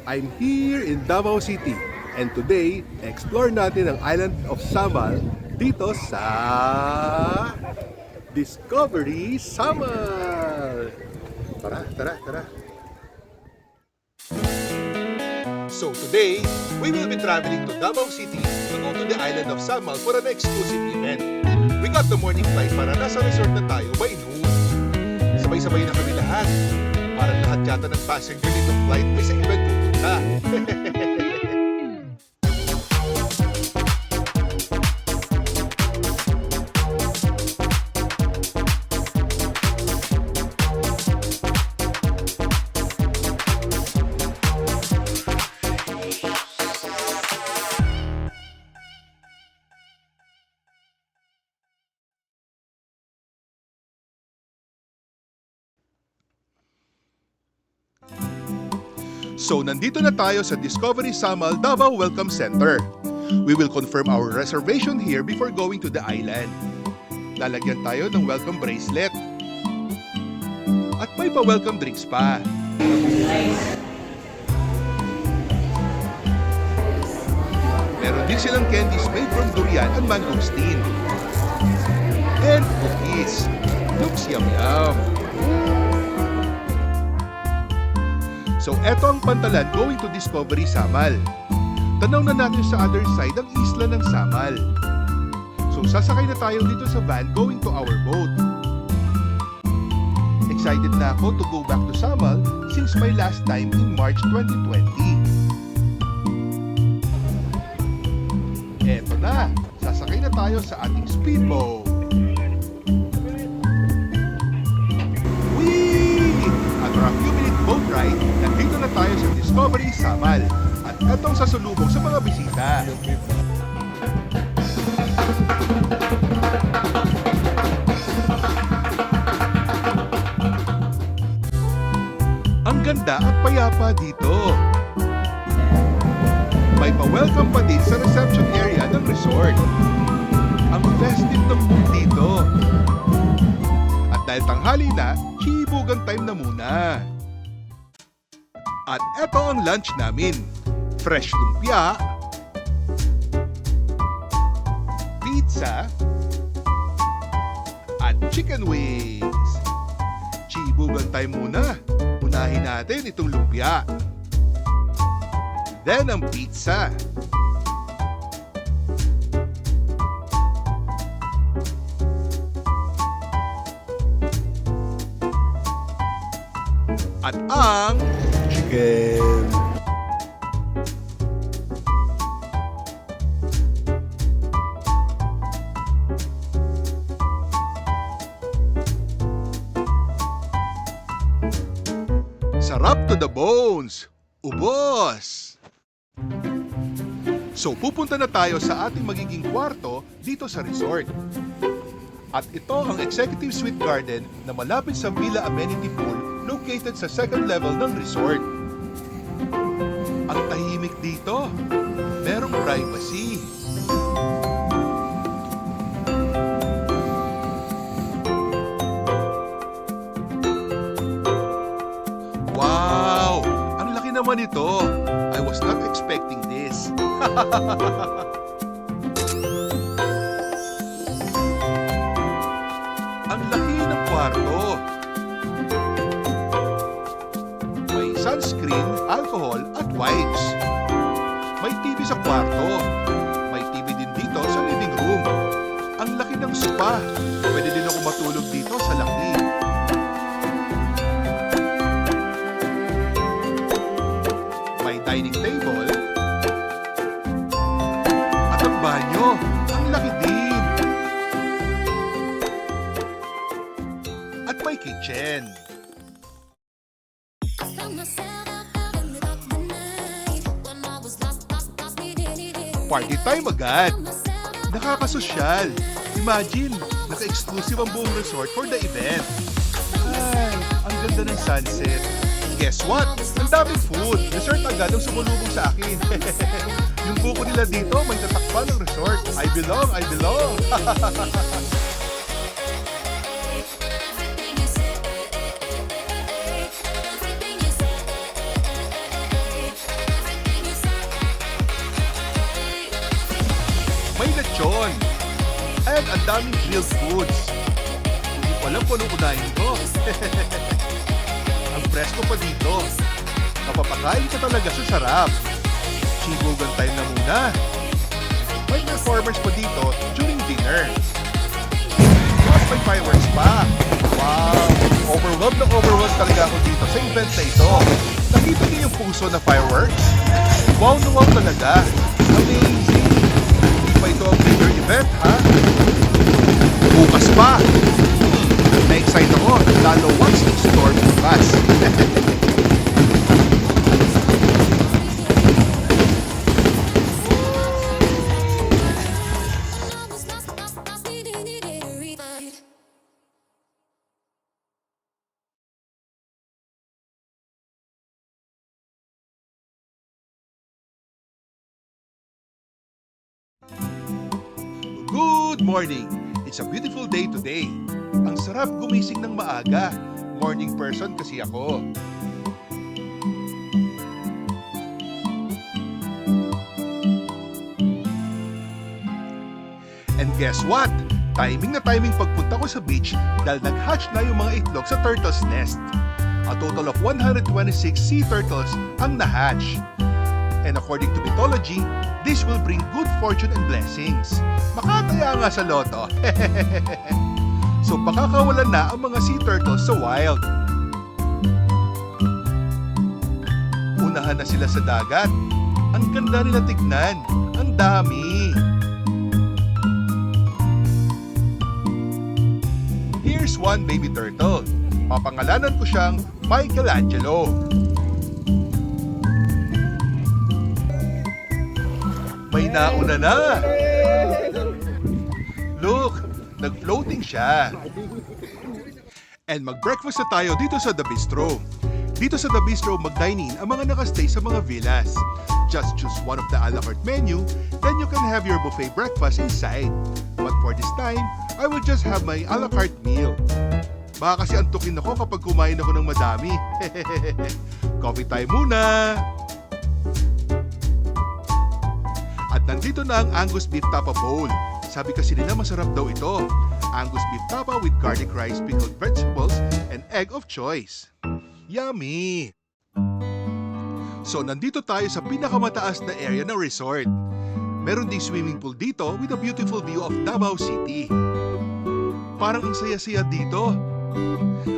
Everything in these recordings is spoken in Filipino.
I'm here in Davao City and today, explore natin ang island of Samal dito sa Discovery Samal! Tara! So today, we will be traveling to Davao City to go to the island of Samal for an exclusive event. We got the morning flight para nasa resort na tayo by noon. Sabay-sabay na kami lahat. Parang lahat yata ng passenger nitong flight ay sa event pupunta. So nandito na tayo sa Discovery Samal Davao Welcome Center. We will confirm our reservation here before going to the island. Lalagyan tayo ng welcome bracelet. At may pa-welcome drinks pa. Meron din silang candies made from durian and mangosteen. And cookies. Looks yum-yum. So eto ang pantalan going to Discovery Samal. Tanaw na natin sa other side ang isla ng Samal. So sasakay na tayo dito sa van going to our boat. Excited na ako to go back to Samal since my last time in March 2020. Eto na, sasakay na tayo sa ating speedboat. After a few minute boat ride, nandito na tayo sa Discovery Samal. At etong sasalubong sa mga bisita. Ang ganda at payapa dito. May pa-welcome pa din sa reception area ng resort. Ang festive ng mood dito. At dahil tanghali na, chibugan time na muna. At eto ang lunch namin. Fresh lumpia, pizza, at chicken wings. Chibugan time muna. Unahin natin itong lumpia. Then ang pizza. At ang chicken. Sarap to the bones. Ubos. So pupunta na tayo sa ating magiging kwarto dito sa resort. At ito ang Executive Suite Garden na malapit sa Villa Amenity Pool located sa second level ng resort. Ang tahimik dito. Merong privacy. Wow! Ang laki naman ito. I was not expecting this. Ang laki ng kwarto. Sunscreen, alcohol, at wipes. May TV sa kwarto. May TV din dito sa living room. Ang laki ng spa. Pwede din ako matulog dito sa laki. May dining table. At ang banyo. Ang laki din. At may kitchen. Party time agad! Nakakasosyal! Imagine, naka-exclusive ang buong resort for the event. Ay, ang ganda ng sunset. Guess what? Ang daming food. Resort agad ang sumulubong sa akin. Yung buko nila dito, may tatakpan ng resort. I belong! lechon. And ang daming grilled foods. Hindi ko alam kung anong unahin ko. Ang presko pa dito. Mapapakain ka talaga sa sarap. Sibugan time na muna. May performers pa dito during dinner. Plus may fireworks pa. Wow! Overwhelmed talaga ako dito sa event na ito. Nakita niyo yung puso na fireworks? Wow na wow talaga. Amazing! Hindi pa ito ang major event, ha? Bukas pa! Na-excite ako, lalo once in-store bukas. Good morning! It's a beautiful day today. Ang sarap gumising ng maaga. Morning person kasi ako. And guess what? Timing na timing pagpunta ko sa beach dahil nag-hatch na yung mga itlog sa turtle's nest. A total of 126 sea turtles ang na-hatch. And according to mythology, this will bring good fortune and blessings. Makataya nga sa loto. So pakakawalan na ang mga sea turtles sa wild. Unahan na sila sa dagat. Ang ganda nila tignan. Ang dami. Here's one baby turtle. Papangalanan ko siyang Michelangelo. May nauna na. Look, nag-floating siya. And mag-breakfast na tayo dito sa The Bistro. Dito sa The Bistro, mag-dine-in ang mga nakastay sa mga villas. Just choose one of the a la carte menu, then you can have your buffet breakfast inside. But for this time, I will just have my a la carte meal. Baka kasi antukin ako kapag kumain ako ng madami. Coffee time muna! At nandito na ang Angus Beef Tapa Bowl. Sabi kasi nila masarap daw ito. Angus Beef Tapa with garlic rice, pickled vegetables, and egg of choice. Yummy! So nandito tayo sa pinakamataas na area ng resort. Meron ding swimming pool dito with a beautiful view of Davao City. Parang ang saya-saya dito.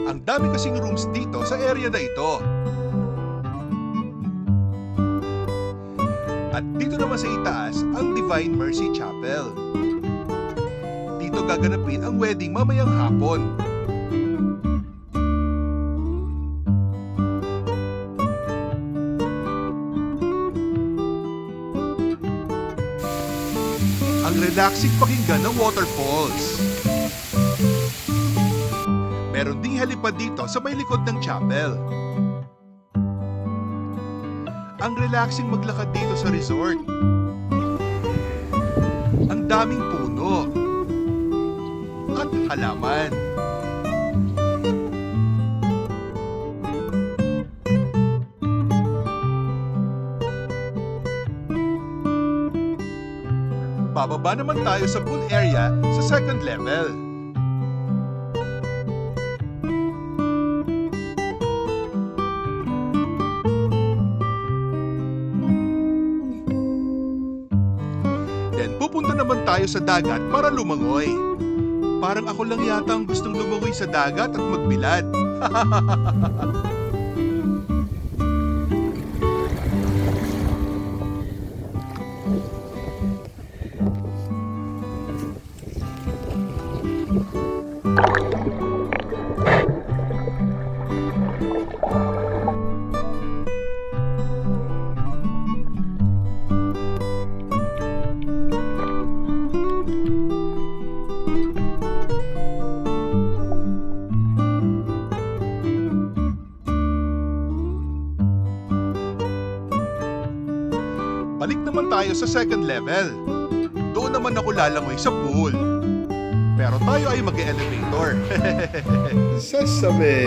Ang dami kasing rooms dito sa area na ito. At dito naman sa itaas, ang Divine Mercy Chapel. Dito gaganapin ang wedding mamayang hapon. Ang relaxing pakinggan ng waterfalls. Meron ding helipad dito sa may likod ng chapel. Ang relaxing maglakad dito sa resort. Ang daming puno at halaman. Bababa naman tayo sa pool area sa second level. Pupunta naman tayo sa dagat para lumangoy. Parang ako lang yata ang gustong lumangoy sa dagat at magbilad. Balik naman tayo sa second level. Doon naman ako lalangoy sa pool. Pero tayo ay mag-elevator. Sesame!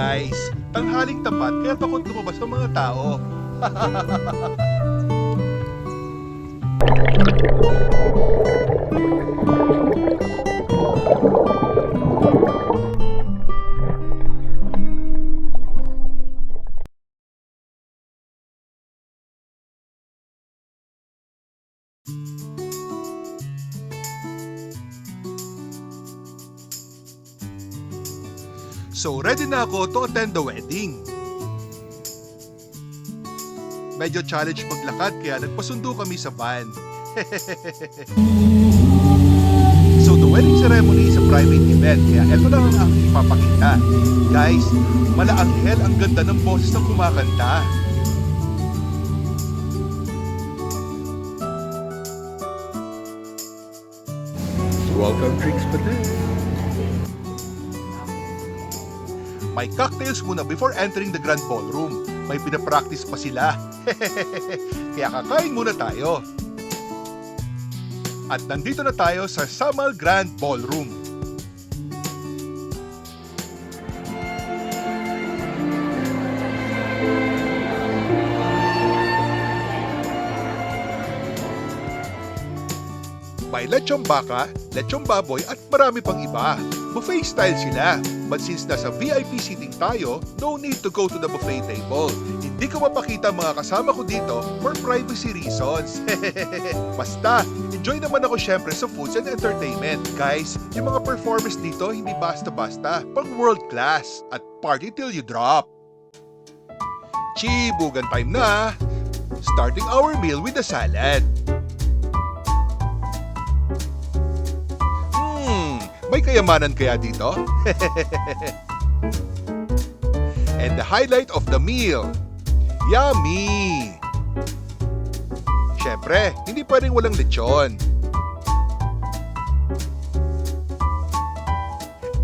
guys, tanghaling tapat kaya takot lumabas ng mga tao. So ready na ako to attend the wedding. Medyo challenge maglakad kaya nagpasundo kami sa van. So the wedding ceremony is a private event kaya eto lang ang aking ipapakita. Guys, malaanghel ang ganda ng boses ng kumakanta. Welcome drinks pa din. May cocktails muna before entering the grand ballroom. May pinapractice pa sila. Kaya kakain muna tayo. At nandito na tayo sa Samal Grand Ballroom. May lechong baka, lechong baboy at marami pang iba. Buffet style sila. But since nasa VIP seating tayo, no need to go to the buffet table. Hindi ko mapakita mga kasama ko dito for privacy reasons. Basta, enjoy naman ako syempre sa foods and entertainment. Guys, yung mga performers dito hindi basta-basta. Pang world class at party till you drop. Chibugan time na! Starting our meal with the salad. May kayamanan kaya dito? And the highlight of the meal. Yummy! Syempre, hindi pwedeng walang lechon.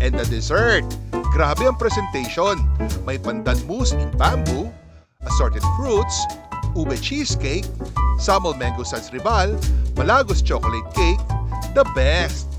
And the dessert. Grabe ang presentation. May pandan mousse in bamboo, assorted fruits, ube cheesecake, Samal mango sans rival, Malagos chocolate cake, the best!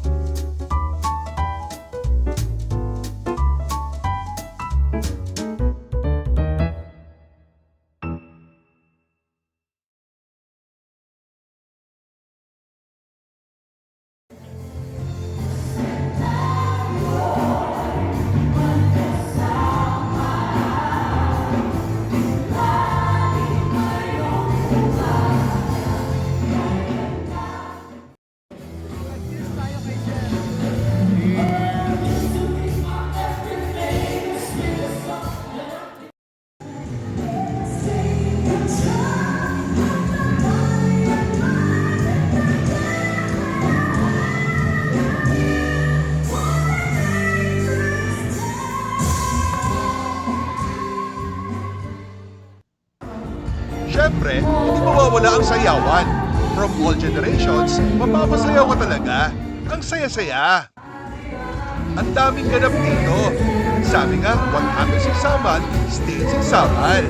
Siyempre, hindi mawawala ang sayawan. From all generations, mapapasayaw ka talaga. Ang saya-saya. Ang daming ganap dito. Sabi nga, what happens in Samal, stays in Samal.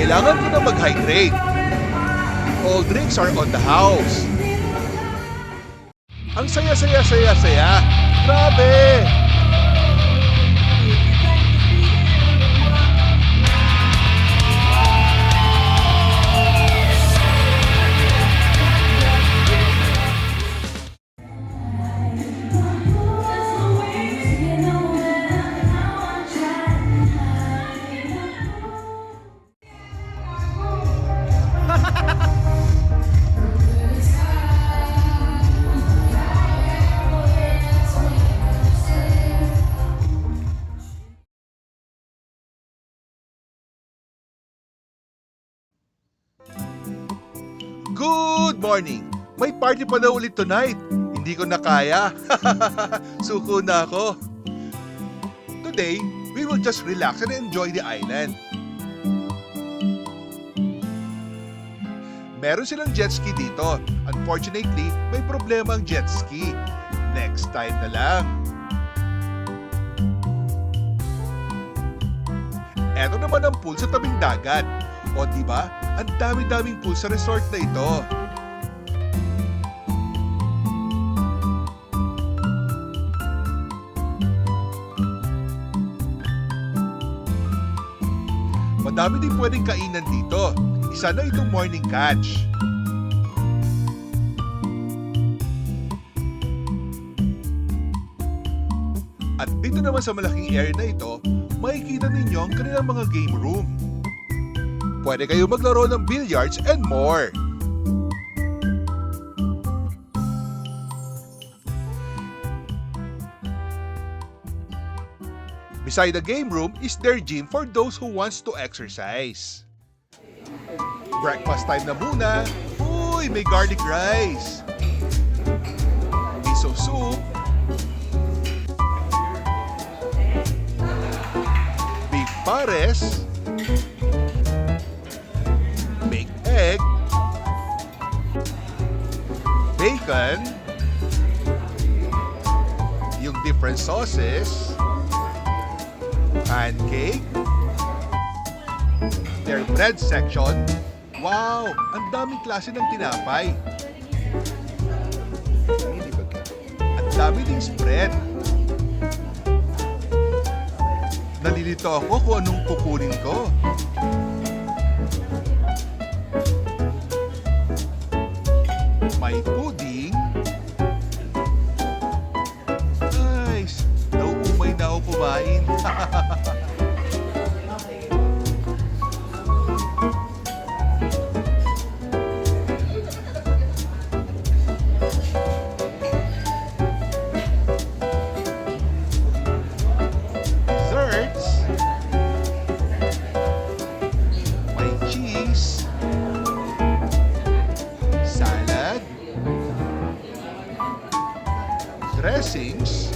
Kailangan ko na mag-hydrate. All drinks are on the house. Ang saya-saya-saya-saya. Grabe! Good morning! May party pa daw ulit tonight. Hindi ko na kaya. Suko na ako. Today, we will just relax and enjoy the island. Meron silang jet ski dito. Unfortunately, may problema ang jet ski. Next time na lang. Eto naman ang pool sa tabing dagat. O diba, ang dami-daming pool sa resort na ito. Madami din pwedeng kainan dito. Isa na itong morning catch. At dito naman sa malaking area na ito, makikita ninyo ang kanilang mga game room. Pwede kayo maglaro ng billiards and more. Beside the game room is their gym for those who wants to exercise. Breakfast time na muna. Uy, may garlic rice. Miso soup. Beef pares. Baked egg. Bacon. Yung different sauces. Pancake. Their bread section. Wow! Ang daming klase ng tinapay. Ang dami ding spread. Nalilito ako kung anong kukunin ko. May pudding. Nice! Nauumay na ako kumain. Desserts. May cheese. Salad. Dressings.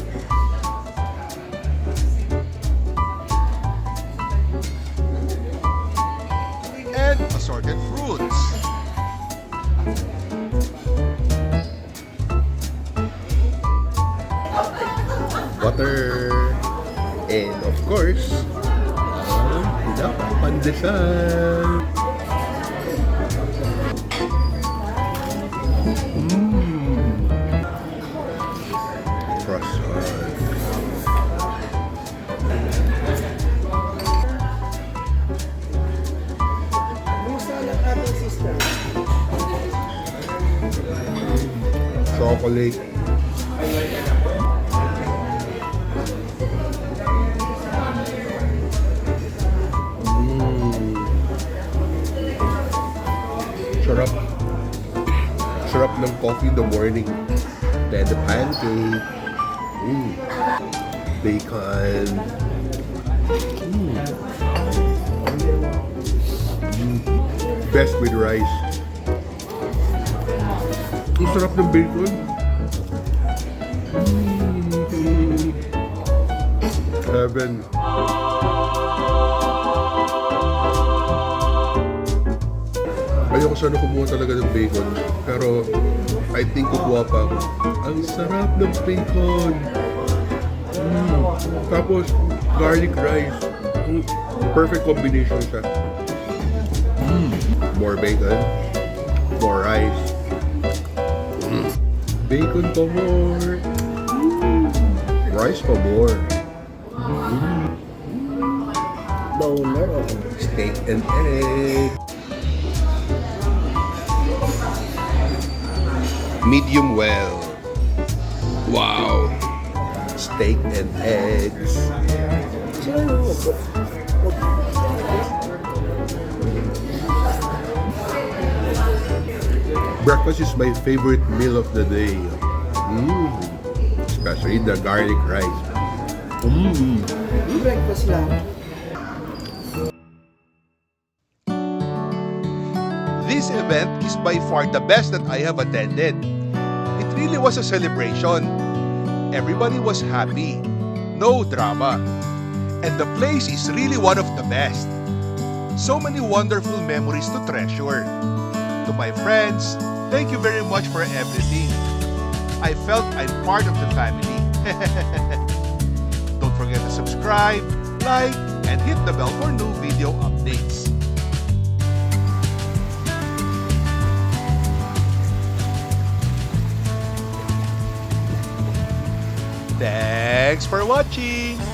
And assorted fruits. Water. And of course, pandesal. Croissant. Chocolate. Sarap. Sarap ng coffee in the morning. Then the pancake. Bacon. Best with rice. Ang sarap ng bacon. Heaven. Ayoko sana kumuha talaga ng bacon. Pero I think kukuha pa ako. Ang sarap ng bacon. Tapos garlic rice. Perfect combination siya. More bacon. More rice. Bacon pa more. Rice pa more. Steak and egg. Medium well. Wow. Steak and eggs. Breakfast is my favorite meal of the day. Especially the garlic rice. Breakfast lang. This event is by far the best that I have attended. It really was a celebration. Everybody was happy. No drama. And the place is really one of the best. So many wonderful memories to treasure. To my friends, thank you very much for everything. I felt I'm part of the family. Don't forget to subscribe, like, and hit the bell for new video updates. Thanks for watching!